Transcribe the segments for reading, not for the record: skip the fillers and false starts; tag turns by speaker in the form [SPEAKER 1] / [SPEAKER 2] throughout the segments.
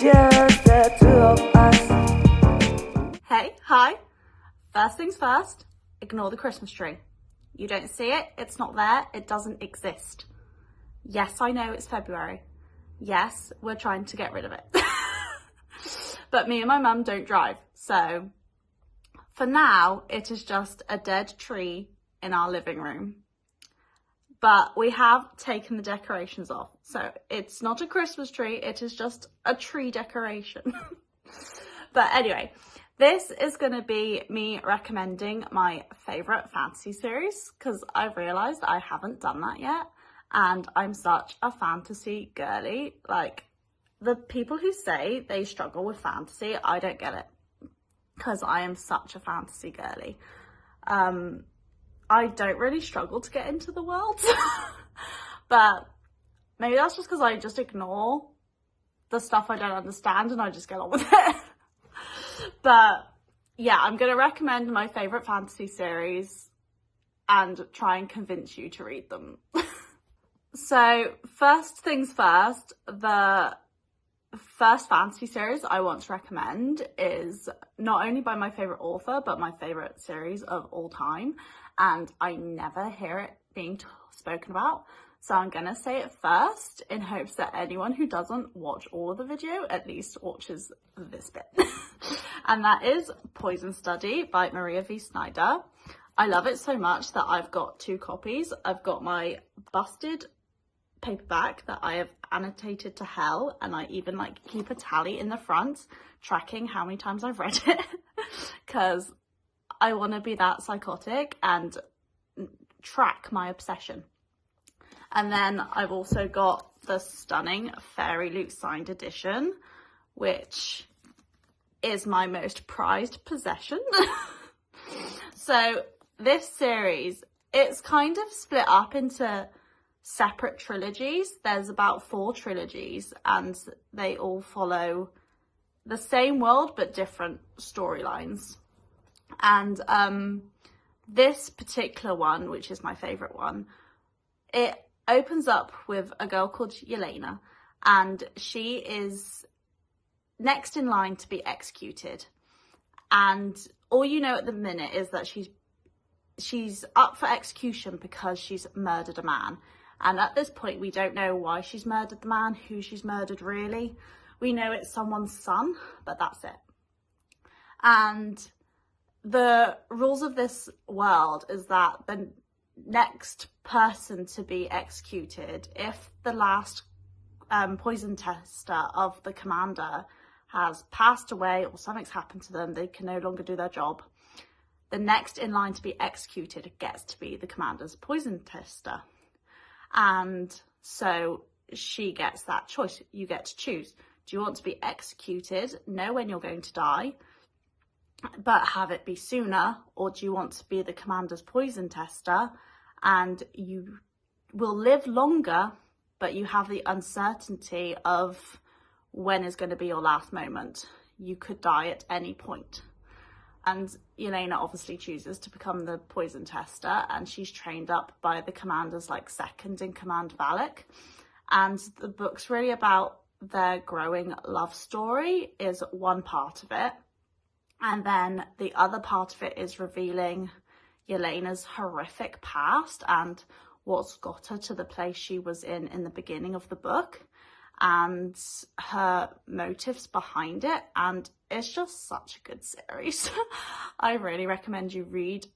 [SPEAKER 1] just the two of us.
[SPEAKER 2] Hey, hi. First things first, ignore the Christmas tree. You don't see it, it's not there, it doesn't exist. Yes, I know it's February. Yes, we're trying to get rid of it. But me and my mum don't drive, so for now, it is just a dead tree in our living room. But we have taken the decorations off, so it's not a Christmas tree, it is just a tree decoration. But anyway, this is going to be me recommending my favourite fantasy series, because I've realised I haven't done that yet, and I'm such a fantasy girly. Like, the people who say they struggle with fantasy, I don't get it, because I am such a fantasy girly. I don't really struggle to get into the world, but maybe that's just because I just ignore the stuff I don't understand and I just get on with it. But yeah, I'm going to recommend my favourite fantasy series and try and convince you to read them. So first things first, the first fantasy series I want to recommend is not only by my favourite author, but my favourite series of all time. And I never hear it being spoken about. So I'm going to say it first in hopes that anyone who doesn't watch all of the video at least watches this bit. And that is Poison Study by Maria V. Snyder. I love it so much that I've got 2 copies. I've got my busted paperback that I have annotated to hell, and I even like keep a tally in the front tracking how many times I've read it, because I want to be that psychotic and track my obsession. And then I've also got the stunning Fairy Loot signed edition, which is my most prized possession. So this series, it's kind of split up into separate trilogies. There's about 4 trilogies and they all follow the same world but different storylines. And this particular one, which is my favourite one, it opens up with a girl called Yelena, and she is next in line to be executed. And all you know at the minute is that she's up for execution because she's murdered a man. And at this point, we don't know why she's murdered the man, who she's murdered really. We know it's someone's son, but that's it. And the rules of this world is that the next person to be executed, if the last poison tester of the commander has passed away or something's happened to them, they can no longer do their job. The next in line to be executed gets to be the commander's poison tester. And so she gets that choice. You get to choose. Do you want to be executed, know when you're going to die, but have it be sooner? Or do you want to be the commander's poison tester and you will live longer, but you have the uncertainty of when is going to be your last moment? You could die at any point. And Yelena obviously chooses to become the poison tester, and she's trained up by the commander's like second in command, Valak. And the book's really about their growing love story is one part of it. And then the other part of it is revealing Yelena's horrific past and what's got her to the place she was in the beginning of the book, and her motives behind it. And it's just such a good series. I really recommend you read,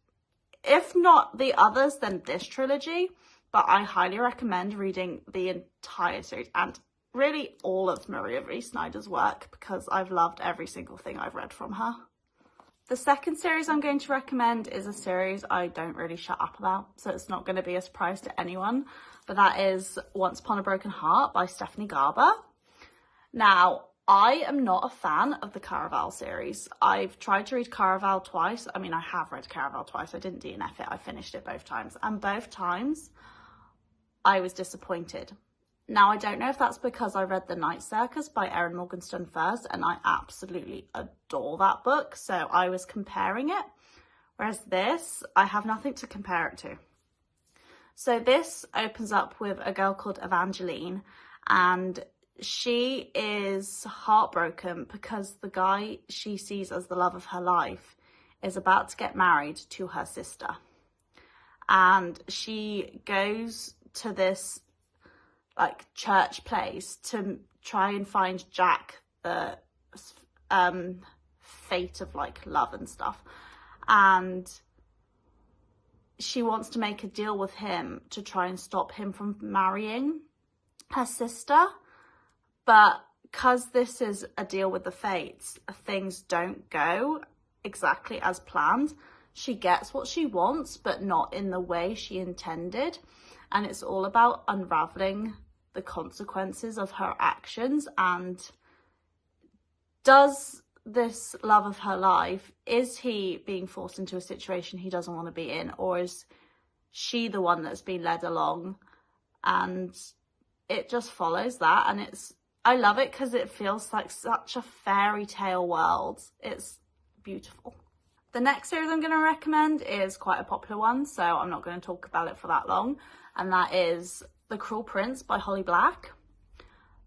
[SPEAKER 2] if not the others, then this trilogy, but I highly recommend reading the entire series and really all of Maria V. Snyder's work, because I've loved every single thing I've read from her. The second series I'm going to recommend is a series I don't really shut up about, so it's not going to be a surprise to anyone, but that is Once Upon a Broken Heart by Stephanie Garber. Now, I am not a fan of the Caraval series. I've tried to read Caraval twice. I mean, I have read Caraval twice. I didn't DNF it. I finished it both times. And both times, I was disappointed. Now, I don't know if that's because I read The Night Circus by Erin Morgenstern first, and I absolutely adore that book, so I was comparing it. Whereas this, I have nothing to compare it to. So this opens up with a girl called Evangeline, and she is heartbroken because the guy she sees as the love of her life is about to get married to her sister. And she goes to this like church place to try and find Jack, the fate of like love and stuff. And she wants to make a deal with him to try and stop him from marrying her sister. But because this is a deal with the fates, things don't go exactly as planned. She gets what she wants, but not in the way she intended. And it's all about unraveling the consequences of her actions. And does this love of her life, is he being forced into a situation he doesn't want to be in? Or is she the one that's been led along? And it just follows that. And I love it because it feels like such a fairy tale world. It's beautiful. The next series I'm going to recommend is quite a popular one, so I'm not going to talk about it for that long, and that is The Cruel Prince by Holly Black.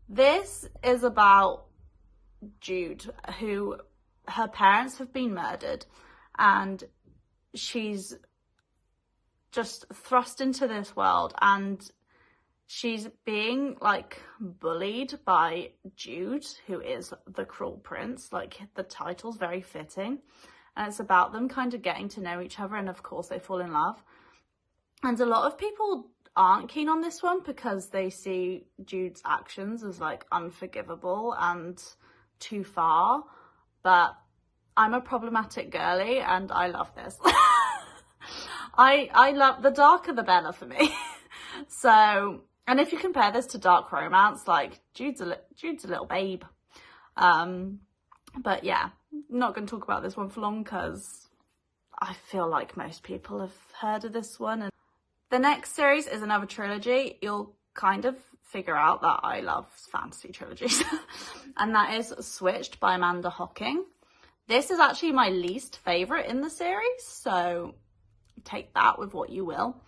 [SPEAKER 2] This is about Jude, who her parents have been murdered, and she's just thrust into this world, and she's being like bullied by Jude, who is the Cruel Prince. Like, the title's very fitting. And it's about them kind of getting to know each other, and of course they fall in love. And a lot of people aren't keen on this one because they see Jude's actions as like unforgivable and too far. But I'm a problematic girly and I love this. I love, the darker the better for me. So, and if you compare this to dark romance, like Jude's a little babe. But yeah, I'm not going to talk about this one for long because I feel like most people have heard of this one. And the next series is another trilogy. You'll kind of figure out that I love fantasy trilogies. And that is Switched by Amanda Hocking. This is actually my least favourite in the series, so take that with what you will.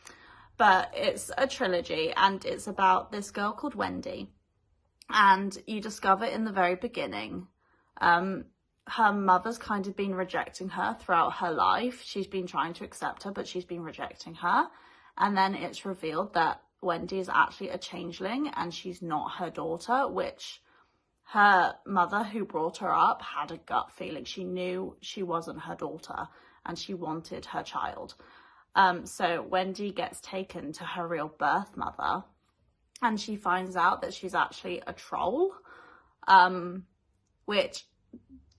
[SPEAKER 2] But it's a trilogy and it's about this girl called Wendy. And you discover in the very beginning, her mother's kind of been rejecting her throughout her life. She's been trying to accept her, but she's been rejecting her. And then it's revealed that Wendy is actually a changeling and she's not her daughter, which her mother, who brought her up, had a gut feeling. She knew she wasn't her daughter and she wanted her child. So Wendy gets taken to her real birth mother and she finds out that she's actually a troll, which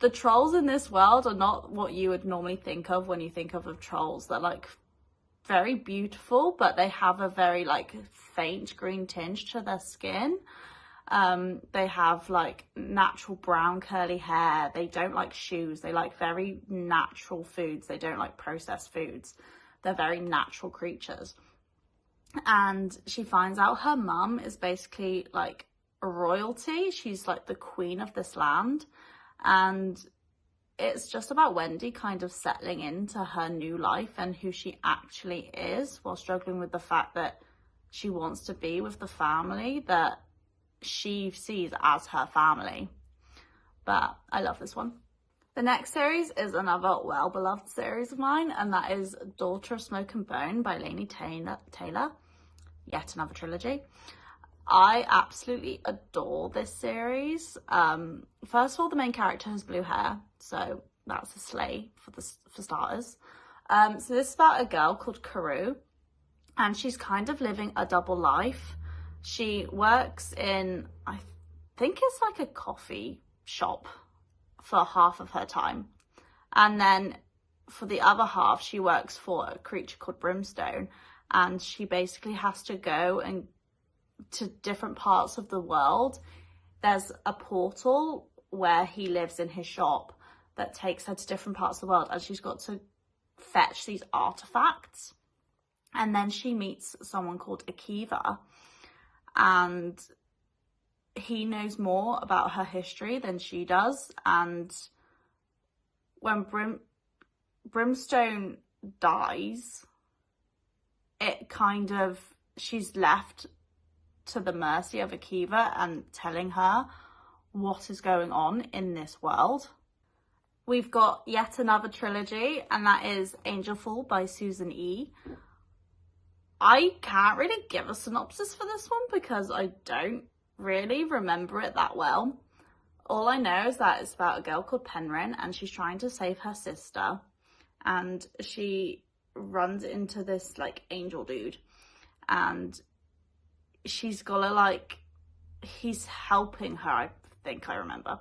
[SPEAKER 2] the trolls in this world are not what you would normally think of when you think of trolls. They're like very beautiful, but they have a very like faint green tinge to their skin. They have like natural brown curly hair. They don't like shoes. They like very natural foods. They don't like processed foods. They're very natural creatures. And she finds out her mum is basically like royalty. She's like the queen of this land. And it's just about Wendy kind of settling into her new life and who she actually is, while struggling with the fact that she wants to be with the family that she sees as her family. But I love this one. The next series is another well-beloved series of mine, and that is Daughter of Smoke and Bone by Laini Taylor. Yet another trilogy. I absolutely adore this series. First of all, the main character has blue hair, so that's a slay for starters. So this is about a girl called Karou, and she's kind of living a double life. She works in, I think it's like a coffee shop for half of her time. And then for the other half, she works for a creature called Brimstone, and she basically has to go and to different parts of the world. There's a portal where he lives in his shop that takes her to different parts of the world, and she's got to fetch these artifacts. And then she meets someone called Akiva, and he knows more about her history than she does. And when Brimstone dies, it kind of, she's left to the mercy of Akiva and telling her what is going on in this world. We've got yet another trilogy, and that is Angel Fall by Susan E. I can't really give a synopsis for this one because I don't really remember it that well. All I know is that it's about a girl called Penryn, and she's trying to save her sister, and she runs into this like angel dude, and she's gotta like, he's helping her, I think I remember.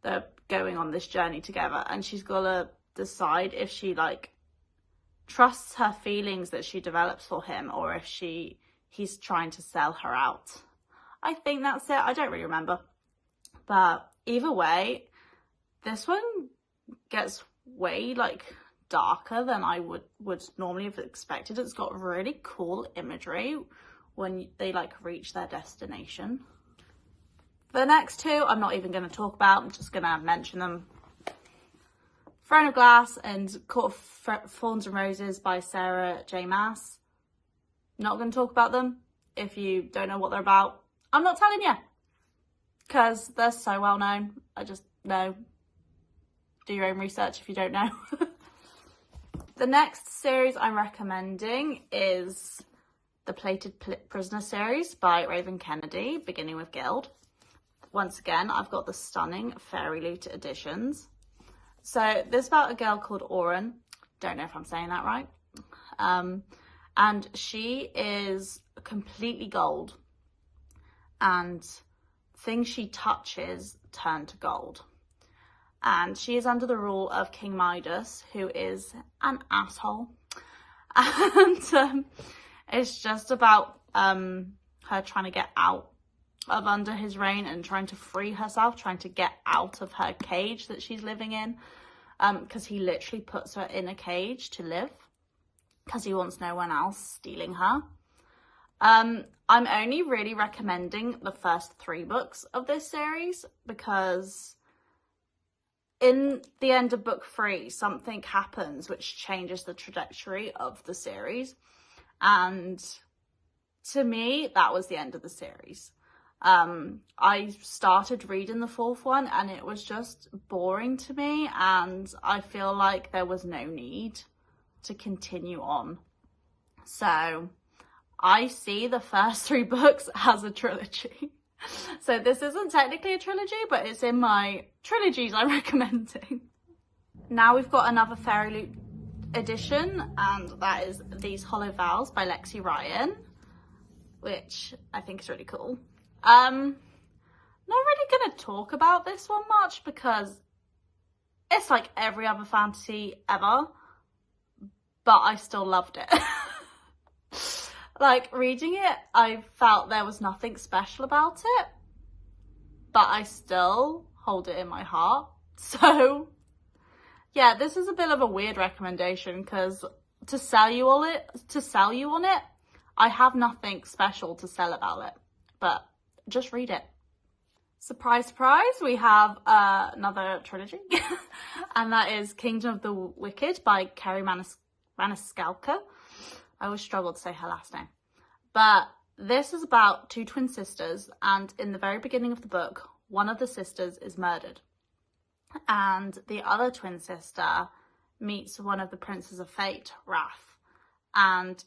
[SPEAKER 2] They're going on this journey together, and she's gotta decide if she like trusts her feelings that she develops for him, or if he's trying to sell her out. I think that's it. I don't really remember. But either way, this one gets way like darker than I would normally have expected. It's got really cool imagery when they like reach their destination. The next two I'm not even going to talk about. I'm just going to mention them. Throne of Glass and Court of Thorns and Roses by Sarah J. Maas. Not going to talk about them. If you don't know what they're about, I'm not telling you, because they're so well known. I just know. Do your own research if you don't know. The next series I'm recommending is the Plated Prisoner series by Raven Kennedy, beginning with Guild. Once again, I've got the stunning Fairy Loot editions. So this is about a girl called Auron. Don't know if I'm saying that right. And she is completely gold, and things she touches turn to gold. And she is under the rule of King Midas, who is an asshole. And it's just about her trying to get out of under his reign and trying to free herself, trying to get out of her cage that she's living in, because he literally puts her in a cage to live because he wants no one else stealing her. I'm only really recommending the first 3 books of this series because in the end of book 3 something happens which changes the trajectory of the series, and to me that was the end of the series. I started reading the 4th one and it was just boring to me, and I feel like there was no need to continue on. So I see the first 3 books as a trilogy. So this isn't technically a trilogy, but it's in my trilogies I'm recommending. Now we've got another Fairy Loot edition, and that is These Hollow Vows by Lexi Ryan, which I think is really cool. Not really gonna talk about this one much because it's like every other fantasy ever, but I still loved it. Like, reading it, I felt there was nothing special about it, but I still hold it in my heart. So yeah, this is a bit of a weird recommendation because to sell you on it, I have nothing special to sell about it, but just read it. Surprise, surprise, we have another trilogy, and that is Kingdom of the Wicked by Kerry Maniscalco. I always struggle to say her last name. But this is about 2 twin sisters, and in the very beginning of the book, one of the sisters is murdered. And the other twin sister meets one of the princes of fate, Wrath. And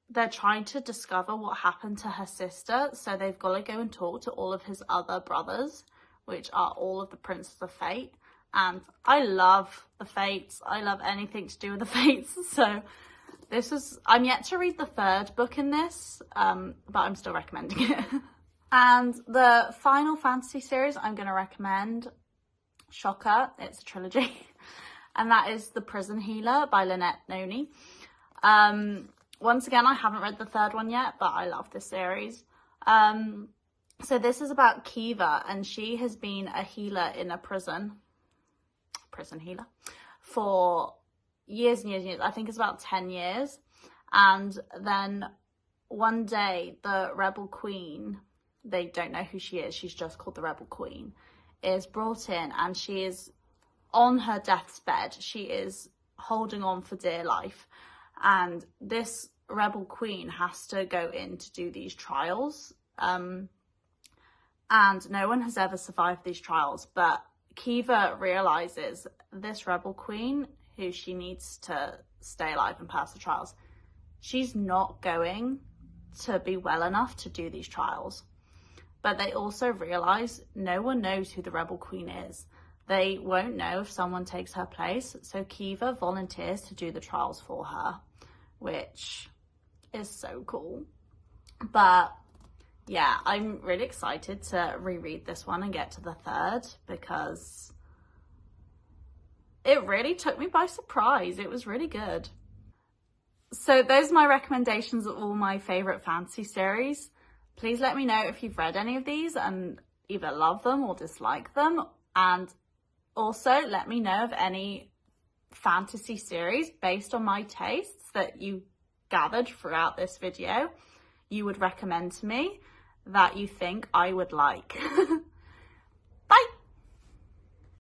[SPEAKER 2] they're trying to discover what happened to her sister, so they've got to go and talk to all of his other brothers, which are all of the princes of fate. And I love the fates. I love anything to do with the fates. So I'm yet to read the 3rd book in this, but I'm still recommending it. And the final fantasy series I'm going to recommend, shocker, it's a trilogy, and that is The Prison Healer by Lynette Noni. Once again, I haven't read the 3rd one yet, but I love this series. So this is about Kiva, and she has been a healer in a prison healer, for years and years and years. I think it's about 10 years. And then one day the rebel queen, they don't know who she is, she's just called the rebel queen, is brought in, and she is on her death's bed. She is holding on for dear life, and this rebel queen has to go in to do these trials And no one has ever survived these trials, but Kiva realizes this rebel queen, who she needs to stay alive and pass the trials, she's not going to be well enough to do these trials. But they also realize no one knows who the rebel queen is. They won't know if someone takes her place, so Kiva volunteers to do the trials for her, which is so cool. But yeah, I'm really excited to reread this one and get to the third, because it really took me by surprise. It was really good. So those are my recommendations of all my favourite fantasy series. Please let me know if you've read any of these and either love them or dislike them. And also let me know of any fantasy series based on my tastes that you gathered throughout this video you would recommend to me that you think I would like.